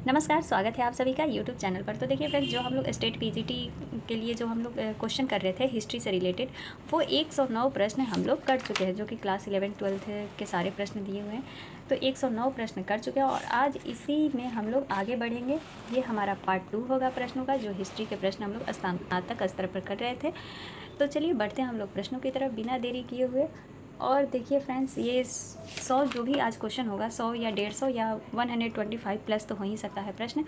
नमस्कार, स्वागत है आप सभी का यूट्यूब चैनल पर। तो देखिए फ्रेंड्स, जो हम लोग स्टेट पीजीटी के लिए जो हम लोग क्वेश्चन कर रहे थे हिस्ट्री से रिलेटेड, वो 109 प्रश्न हम लोग कर चुके हैं, जो कि क्लास 11-12 के सारे प्रश्न दिए हुए हैं। तो 109 प्रश्न कर चुके हैं और आज इसी में हम लोग आगे बढ़ेंगे। ये हमारा पार्ट 2 होगा प्रश्नों का, जो हिस्ट्री के प्रश्न हम लोग स्नातक स्तर पर कर रहे थे। तो चलिए बढ़ते हैं हम लोग प्रश्नों की तरफ बिना देरी किए हुए। और देखिए फ्रेंड्स, ये 100 जो भी आज क्वेश्चन होगा, 100 या 150 या 125 प्लस तो हो ही सकता है प्रश्न।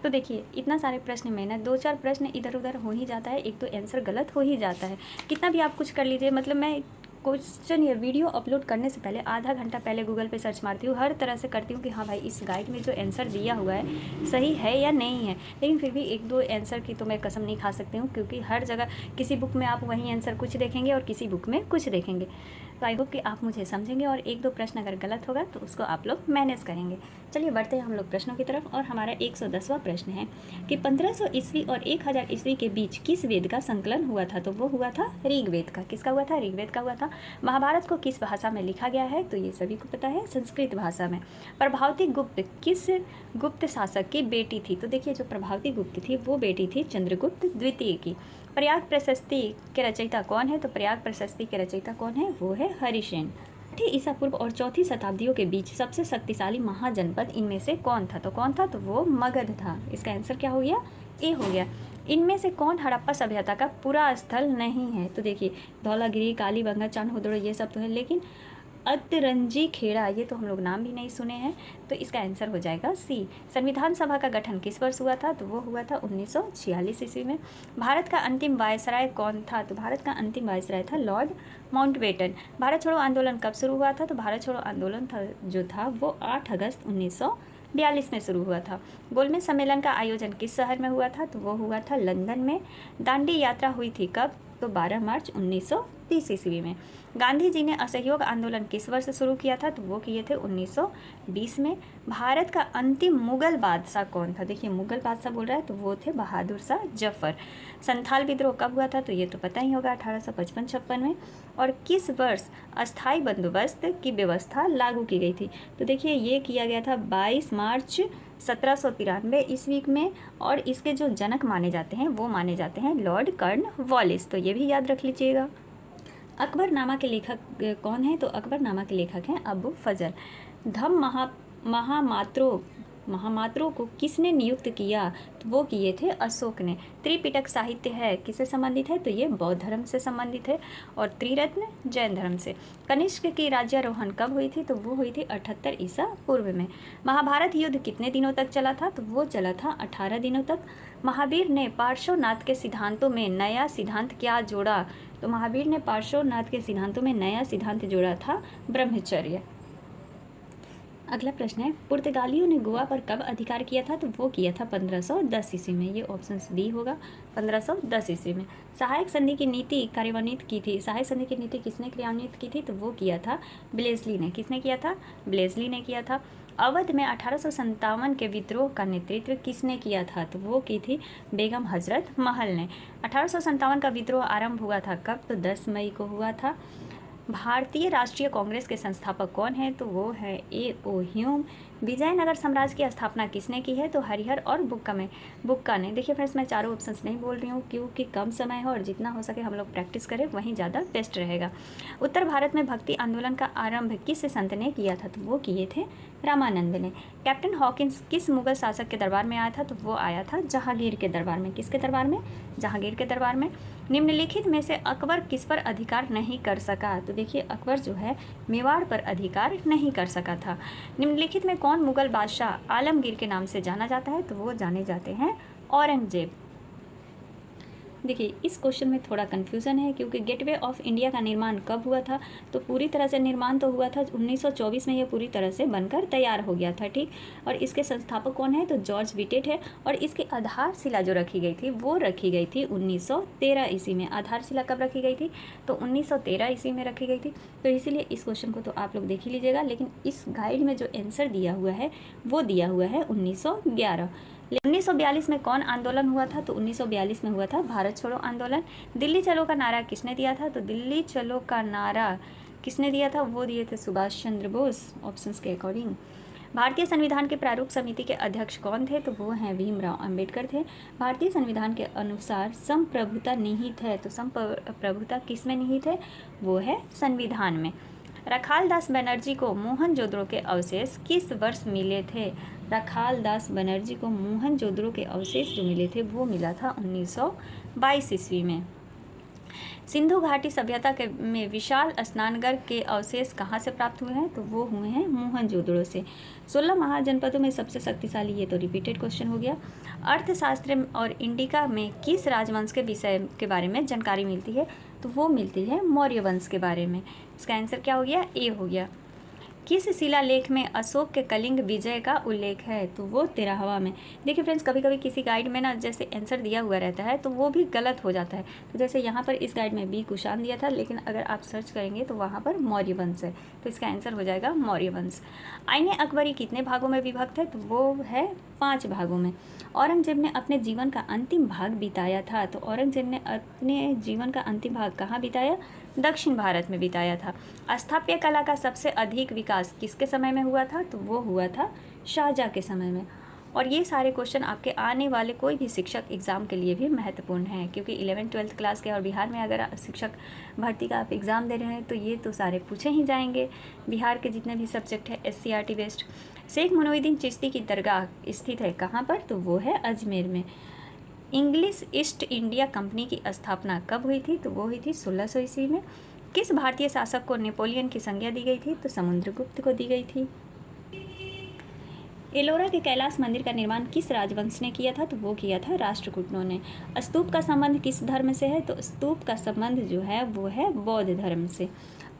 तो देखिए इतना सारे प्रश्न में ना 2-4 प्रश्न इधर उधर हो ही जाता है, एक तो आंसर गलत हो ही जाता है। कितना भी आप कुछ कर लीजिए, मतलब मैं क्वेश्चन या वीडियो अपलोड करने से पहले आधा घंटा पहले गूगल पे सर्च मारती हूँ, हर तरह से करती हूँ कि हाँ भाई इस गाइड में जो आंसर दिया हुआ है सही है या नहीं है। लेकिन फिर भी 1-2 आंसर की तो मैं कसम नहीं खा सकती हूँ, क्योंकि हर जगह किसी बुक में आप वही आंसर कुछ देखेंगे और किसी बुक में कुछ देखेंगे। तो आई होप कि आप मुझे समझेंगे और 1-2 प्रश्न अगर गलत होगा तो उसको आप लोग मैनेज करेंगे। चलिए बढ़ते हैं हम लोग प्रश्नों की तरफ। और हमारा 110वां प्रश्न है कि 1500 ईस्वी और 1000 ईस्वी के बीच किस वेद का संकलन हुआ था? तो वो हुआ था ऋग्वेद का। किसका हुआ था? ऋग्वेद का हुआ था। महाभारत को किस भाषा में लिखा गया है? तो ये सभी को पता है, संस्कृत भाषा में। प्रभावती गुप्त किस गुप्त शासक की बेटी थी? तो देखिए जो प्रभावती गुप्त थी वो बेटी थी चंद्रगुप्त द्वितीय की। प्रयाग प्रशस्ति के रचयिता कौन है? तो प्रयाग प्रशस्ति के रचयिता कौन है? वो है हरिसेन। ईसा पूर्व और 4वीं शताब्दियों के बीच सबसे शक्तिशाली महाजनपद इनमें से कौन था? तो कौन था? तो वो मगध था। इसका आंसर क्या हो गया? ए हो गया। इनमें से कौन हड़प्पा सभ्यता का पूरा स्थल नहीं है? तो देखिए धौलागिरी, कालीबंगा, चांदहोदड़ो ये सब तो है, लेकिन अतरंजी खेड़ा ये तो हम लोग नाम भी नहीं सुने हैं। तो इसका आंसर हो जाएगा सी। संविधान सभा का गठन किस वर्ष हुआ था? तो वो हुआ था 1946 ईस्वी में। भारत का अंतिम वायसराय कौन था? तो भारत का अंतिम वायसराय था लॉर्ड माउंटबेटन। भारत छोड़ो आंदोलन कब शुरू हुआ था? तो भारत छोड़ो आंदोलन जो था वो 8 अगस्त 1942 में शुरू हुआ था। गोलमेज सम्मेलन का आयोजन किस शहर में हुआ था? तो वो हुआ था लंदन में। दांडी यात्रा हुई थी कब? तो 12 मार्च 1930 ईस्वी में। गांधी जी ने असहयोग आंदोलन किस वर्ष शुरू किया था? तो वो किए थे 1920 में। भारत का अंतिम मुगल बादशाह कौन था? देखिए मुगल बादशाह बोल रहा है तो वो थे बहादुर शाह जफर। संथाल विद्रोह कब हुआ था? तो ये तो पता ही होगा, 1855-56 में। और किस वर्ष अस्थाई बंदोबस्त की व्यवस्था लागू की गई थी? तो देखिए ये किया गया था 22 मार्च 1793 ईस्वी में। और इसके जो जनक माने जाते हैं वो माने जाते हैं लॉर्ड कॉर्नवालिस। तो ये भी याद रख लीजिएगा। अकबरनामा के लेखक कौन है? तो अकबरनामा के लेखक हैं अबू फजल। धम्म महामात्रों को किसने नियुक्त किया? तो वो किए थे अशोक ने। त्रिपिटक साहित्य है किससे संबंधित है? तो ये बौद्ध धर्म से संबंधित है। और त्रिरत्न जैन धर्म से। कनिष्क की राज्यारोहण कब हुई थी? तो वो हुई थी 78 ईसा पूर्व में। महाभारत युद्ध कितने दिनों तक चला था? तो वो चला था 18 दिनों तक। महावीर ने पार्श्वनाथ के सिद्धांतों में नया सिद्धांत क्या जोड़ा? तो महावीर ने पार्श्वनाथ के सिद्धांतों में नया सिद्धांत जोड़ा था ब्रह्मचर्य। अगला प्रश्न है, पुर्तगालियों ने गोवा पर कब अधिकार किया था? तो वो किया था 1510 ईस्वी में। ये ऑप्शन बी होगा, 1510 ईस्वी में। सहायक संधि की नीति कार्यान्वित की थी। सहायक संधि की नीति किसने क्रियान्वित की थी? तो वो किया था ब्लेजली ने। किसने किया था? ब्लेजली ने किया था। अवध में 1857 के विद्रोह का नेतृत्व किसने किया था? तो वो की थी बेगम हजरत महल ने। 1857 का विद्रोह आरंभ हुआ था कब? तो 10 मई को हुआ था। भारतीय राष्ट्रीय कांग्रेस के संस्थापक कौन है? तो वो है ए.ओ. ह्यूम। विजयनगर साम्राज्य की स्थापना किसने की है? तो हरिहर और बुक्का ने। देखिए फ्रेंड्स, मैं चारों ऑप्शंस नहीं बोल रही हूँ क्योंकि कम समय है और जितना हो सके हम लोग प्रैक्टिस करें वहीं ज़्यादा बेस्ट रहेगा। उत्तर भारत में भक्ति आंदोलन का आरंभ किस संत ने किया था? तो वो किए थे रामानंद ने। कैप्टन हॉकिंस किस मुगल शासक के दरबार में आया था? तो वो आया था जहांगीर के दरबार में। किसके दरबार में? जहांगीर के दरबार में। निम्नलिखित में से अकबर किस पर अधिकार नहीं कर सका? तो देखिए अकबर जो है मेवाड़ पर अधिकार नहीं कर सका था। निम्नलिखित में कौन मुगल बादशाह आलमगीर के नाम से जाना जाता है? तो वो जाने जाते हैं औरंगजेब। देखिए इस क्वेश्चन में थोड़ा कन्फ्यूज़न है क्योंकि गेटवे ऑफ इंडिया का निर्माण कब हुआ था? तो पूरी तरह से निर्माण तो हुआ था 1924 में, ये पूरी तरह से बनकर तैयार हो गया था, ठीक। और इसके संस्थापक कौन है? तो जॉर्ज विटेट है। और इसकी आधारशिला जो रखी गई थी वो रखी गई थी 1913 ईस्वी में। आधारशिला कब रखी गई थी? तो 1913 ईस्वी में रखी गई थी। तो इसीलिए इस क्वेश्चन को तो आप लोग देख ही लीजिएगा, लेकिन इस गाइड में जो आंसर दिया हुआ है वो दिया हुआ है 1911। 1942 में कौन आंदोलन हुआ था? तो 1942 में हुआ था भारत छोड़ो आंदोलन। दिल्ली चलो का नारा किसने दिया था? तो दिल्ली चलो का नारा किसने दिया था? वो दिए थे सुभाष चंद्र बोस, ऑप्शंस के अकॉर्डिंग। भारतीय संविधान के प्रारूप समिति के अध्यक्ष कौन थे? तो वो हैं भीमराव अंबेडकर थे। भारतीय संविधान के अनुसार संप्रभुता निहित है, तो संप्रभुता किस में निहित है? वो है संविधान में। रखाल दास बनर्जी को मोहनजोदड़ो के अवशेष किस वर्ष मिले थे? रखाल दास बनर्जी को मोहनजोदड़ो के अवशेष जो मिले थे वो मिला था 1922 ईस्वी में। सिंधु घाटी सभ्यता के में विशाल स्नानगृह के अवशेष कहाँ से प्राप्त हुए हैं? तो वो हुए हैं मोहनजोदड़ो से। 16 महाजनपदों में सबसे शक्तिशाली, ये तो रिपीटेड क्वेश्चन हो गया। अर्थशास्त्र और इंडिका में किस राजवंश के विषय के बारे में जानकारी मिलती है? तो वो मिलती है मौर्य वंश के बारे में। इसका आंसर क्या हो गया? ए हो गया। किस शिलालेख में अशोक के कलिंग विजय का उल्लेख है? तो वो 13वां में। देखिए फ्रेंड्स, कभी कभी किसी गाइड में ना जैसे आंसर दिया हुआ रहता है तो वो भी गलत हो जाता है। तो जैसे यहाँ पर इस गाइड में बी कुषाण दिया था, लेकिन अगर आप सर्च करेंगे तो वहाँ पर मौर्य वंश है, तो इसका आंसर हो जाएगा मौर्य वंश। आईने अकबरी कितने भागों में विभक्त है? तो वो है 5 भागों में। औरंगजेब ने अपने जीवन का अंतिम भाग बिताया था, तो औरंगजेब ने अपने जीवन का अंतिम भाग कहाँ बिताया? दक्षिण भारत में बिताया था। स्थापत्य कला का सबसे अधिक विकास किसके समय में हुआ था? तो वो हुआ था शाहजहाँ के समय में। और ये सारे क्वेश्चन आपके आने वाले कोई भी शिक्षक एग्ज़ाम के लिए भी महत्वपूर्ण हैं, क्योंकि 11th-12th क्लास के और बिहार में अगर शिक्षक भर्ती का आप एग्ज़ाम दे रहे हैं तो ये तो सारे पूछे ही जाएंगे। बिहार के जितने भी सब्जेक्ट हैं SCRT बेस्ड। शेख मुइनुद्दीन चिश्ती की दरगाह स्थित है कहाँ पर? तो वो है अजमेर में। इंग्लिश ईस्ट इंडिया कंपनी की स्थापना कब हुई थी? तो वो हुई थी 1600 ईस्वी में। किस भारतीय शासक को नेपोलियन की संज्ञा दी गई थी? तो समुद्रगुप्त को दी गई थी। एलोरा के कैलाश मंदिर का निर्माण किस राजवंश ने किया था? तो वो किया था राष्ट्रकूटों ने। स्तूप का संबंध किस धर्म से है? तो स्तूप का संबंध जो है वो है बौद्ध धर्म से।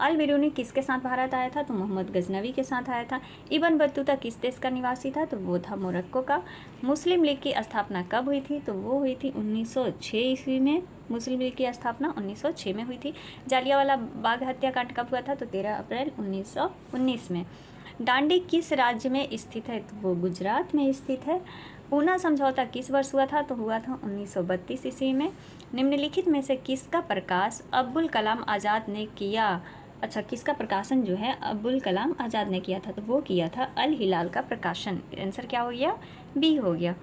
अल बिरूनी किसके साथ भारत आया था? तो मोहम्मद गजनवी के साथ आया था। इब्न बतूता किस देश का निवासी था? तो वो था मोरक्को का। मुस्लिम लीग की स्थापना कब हुई थी? तो वो हुई थी 1906 ईस्वी में। मुस्लिम लीग की स्थापना 1906 में हुई थी। जालियांवाला बाग हत्याकांड कब हुआ था? तो 13 अप्रैल 1919 में। दांडी किस राज्य में स्थित है? तो वो गुजरात में स्थित है। ऊना समझौता किस वर्ष हुआ था? तो हुआ था 1932 ईस्वी में। निम्नलिखित में से किसका प्रकाश अब्दुल कलाम आज़ाद ने किया? अच्छा, किसका प्रकाशन जो है अब्दुल कलाम आज़ाद ने किया था? तो वो किया था अल हिलाल का प्रकाशन। आंसर क्या हो गया? बी हो गया।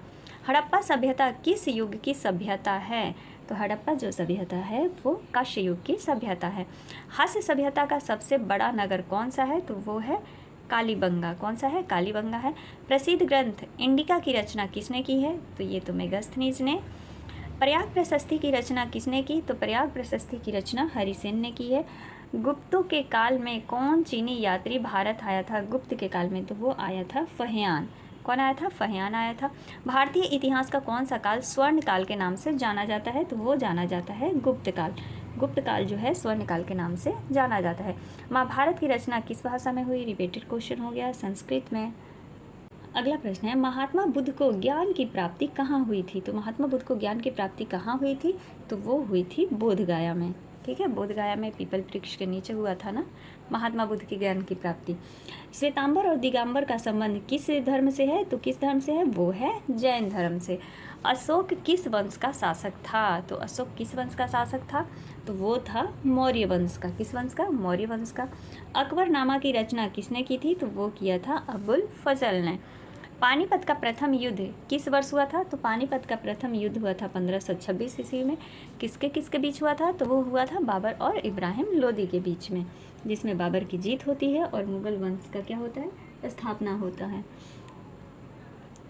हड़प्पा सभ्यता किस युग की सभ्यता है? तो हड़प्पा जो सभ्यता है वो कांस्य युग की सभ्यता है। हास्य सभ्यता का सबसे बड़ा नगर कौन सा है? तो वो है कालीबंगा। कौन सा है? कालीबंगा है। प्रसिद्ध ग्रंथ इंडिका की रचना किसने की है? तो ये तो मेगास्थनीज ने। प्रयाग प्रशस्ति की रचना किसने की? तो प्रयाग प्रशस्ति की रचना हरिसेन ने की है। गुप्तों के काल में कौन चीनी यात्री भारत आया था? गुप्त के काल में तो वो आया था फहियान। कौन आया था? फहियान आया था। भारतीय इतिहास का कौन सा काल स्वर्ण काल के नाम से जाना जाता है? तो वो जाना जाता है गुप्त काल। गुप्त काल जो है स्वर्ण काल के नाम से जाना जाता है। महाभारत की रचना किस भाषा में हुई? रिपीटेड क्वेश्चन हो गया, संस्कृत में। अगला प्रश्न है, महात्मा बुद्ध को ज्ञान की प्राप्ति कहाँ हुई थी? तो महात्मा बुद्ध को ज्ञान की प्राप्ति कहाँ हुई थी? तो वो हुई थी बोधगया में। ठीक है, बोधगया में पीपल वृक्ष के नीचे हुआ था ना महात्मा बुद्ध की ज्ञान की प्राप्ति। श्वेतांबर और दिगंबर का संबंध किस धर्म से है? तो किस धर्म से है? वो है जैन धर्म से। अशोक किस वंश का शासक था? तो अशोक किस वंश का शासक था? तो वो था मौर्य वंश का। किस वंश का? मौर्य वंश का। अकबरनामा की रचना किसने की थी? तो वो किया था अबुल फजल ने। पानीपत का प्रथम युद्ध किस वर्ष हुआ था? तो पानीपत का प्रथम युद्ध हुआ था 1526 ईस्वी में। किसके किसके बीच हुआ था? तो वो हुआ था बाबर और इब्राहिम लोदी के बीच में, जिसमें बाबर की जीत होती है और मुगल वंश का क्या होता है? स्थापना होता है।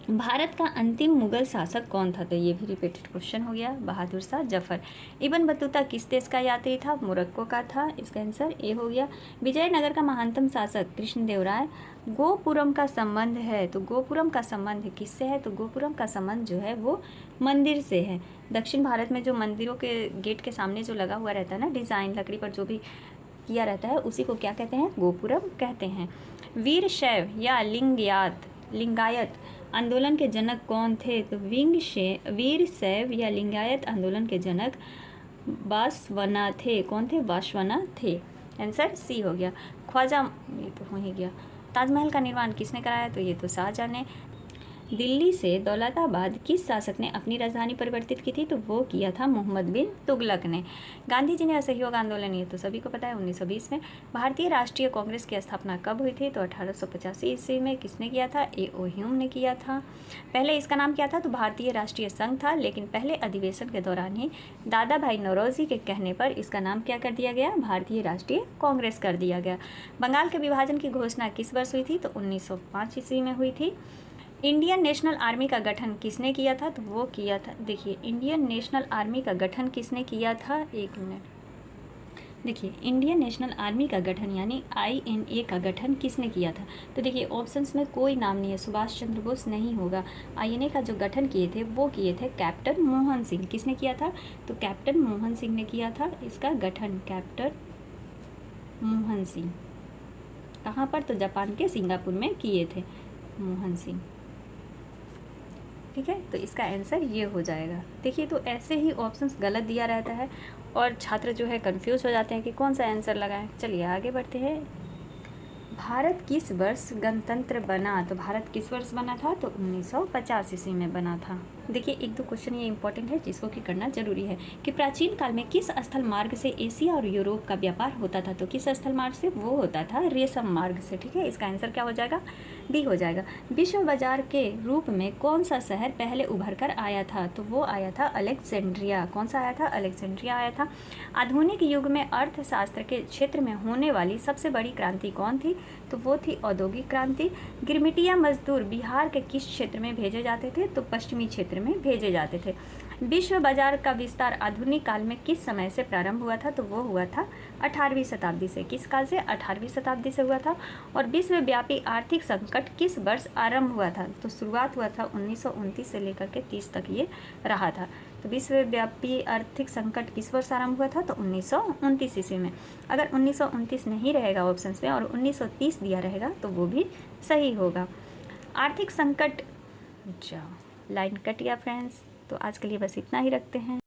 भारत का अंतिम मुगल शासक कौन था? तो ये भी रिपीटेड क्वेश्चन हो गया, बहादुर शाह जफर। इब्न बतूता किस देश का यात्री था? मोरक्को का था। इसका आंसर ए हो गया। विजयनगर का महानतम शासक कृष्णदेवराय। गोपुरम का संबंध है, तो गोपुरम का संबंध किससे है? तो गोपुरम का संबंध जो है वो मंदिर से है। दक्षिण भारत में जो मंदिरों के गेट के सामने जो लगा हुआ रहता है ना डिज़ाइन, लकड़ी पर जो भी किया रहता है, उसी को क्या कहते हैं? गोपुरम कहते हैं। वीर शैव या लिंगायत आंदोलन के जनक कौन थे? तो वीर शैव या लिंगायत आंदोलन के जनक बासवना थे। कौन थे? बासवना थे। आंसर सी हो गया। ख्वाजा, ये तो हो ही गया। ताजमहल का निर्माण किसने कराया? तो ये तो शाहजहाँ ने। दिल्ली से दौलताबाद किस शासक ने अपनी राजधानी परिवर्तित की थी? तो वो किया था मोहम्मद बिन तुगलक ने। गांधी जी ने असहयोग आंदोलन, ये तो सभी को पता है, 1920 में। भारतीय राष्ट्रीय कांग्रेस की स्थापना कब हुई थी? तो 1885 ईस्वी में। किसने किया था? A.O. ह्यूम ने किया था। पहले इसका नाम क्या था? तो भारतीय राष्ट्रीय संघ था, लेकिन पहले अधिवेशन के दौरान ही दादा भाई नौरोजी के कहने पर इसका नाम क्या कर दिया गया? भारतीय राष्ट्रीय कांग्रेस कर दिया गया। बंगाल के विभाजन की घोषणा किस वर्ष हुई थी? तो 1905 ईस्वी में हुई थी। इंडियन नेशनल आर्मी का गठन किसने किया था? तो वो किया था, देखिए, इंडियन नेशनल आर्मी का गठन किसने किया था? एक मिनट, देखिए, इंडियन नेशनल आर्मी का गठन यानी INA का गठन किसने किया था? तो देखिए, ऑप्शंस में कोई नाम नहीं है, सुभाष चंद्र बोस नहीं होगा। INA का जो गठन किए थे वो किए थे कैप्टन मोहन सिंह। किसने किया था? तो कैप्टन मोहन सिंह ने किया था इसका गठन, कैप्टन मोहन सिंह। कहाँ पर? तो जापान के सिंगापुर में किए थे मोहन सिंह। ठीक है, तो इसका आंसर ये हो जाएगा। देखिए, तो ऐसे ही ऑप्शंस गलत दिया रहता है और छात्र जो है कंफ्यूज हो जाते हैं कि कौन सा आंसर लगाएं। चलिए आगे बढ़ते हैं। भारत किस वर्ष गणतंत्र बना? तो भारत किस वर्ष बना था? तो 1950 ईस्वी में बना था। देखिए, एक दो क्वेश्चन ये इंपॉर्टेंट है जिसको कि करना जरूरी है कि प्राचीन काल में किस स्थल मार्ग से एशिया और यूरोप का व्यापार होता था? तो किस स्थल मार्ग से? वो होता था रेशम मार्ग से। ठीक है, इसका आंसर क्या हो जाएगा? डी हो जाएगा। विश्व बाजार के रूप में कौन सा शहर पहले उभर कर आया था? तो वो आया था अलेक्जेंड्रिया। कौन सा आया था? अलेक्जेंड्रिया आया था। आधुनिक युग में अर्थशास्त्र के क्षेत्र में होने वाली सबसे बड़ी क्रांति कौन थी? तो वो थी औद्योगिक क्रांति। गिरमिटिया मजदूर बिहार के किस क्षेत्र में भेजे जाते थे? तो पश्चिमी क्षेत्र में भेजे जाते थे। विश्व बाजार का विस्तार आधुनिक काल में किस समय से प्रारंभ हुआ था? तो वो हुआ था 18वीं शताब्दी से। किस काल से? 18वीं शताब्दी से हुआ था। और विश्वव्यापी आर्थिक संकट किस वर्ष आरंभ हुआ था? तो शुरुआत हुआ था 1929 से लेकर के 30 तक ये रहा था। तो विश्वव्यापी आर्थिक संकट किस वर्ष आरंभ हुआ था? तो 1929 ईस्वी में। अगर 1929 नहीं रहेगा ऑप्शंस में और 1930 दिया रहेगा तो वो भी सही होगा। आर्थिक संकट, लाइन कट गया फ्रेंड्स। तो आज के लिए बस इतना ही रखते हैं।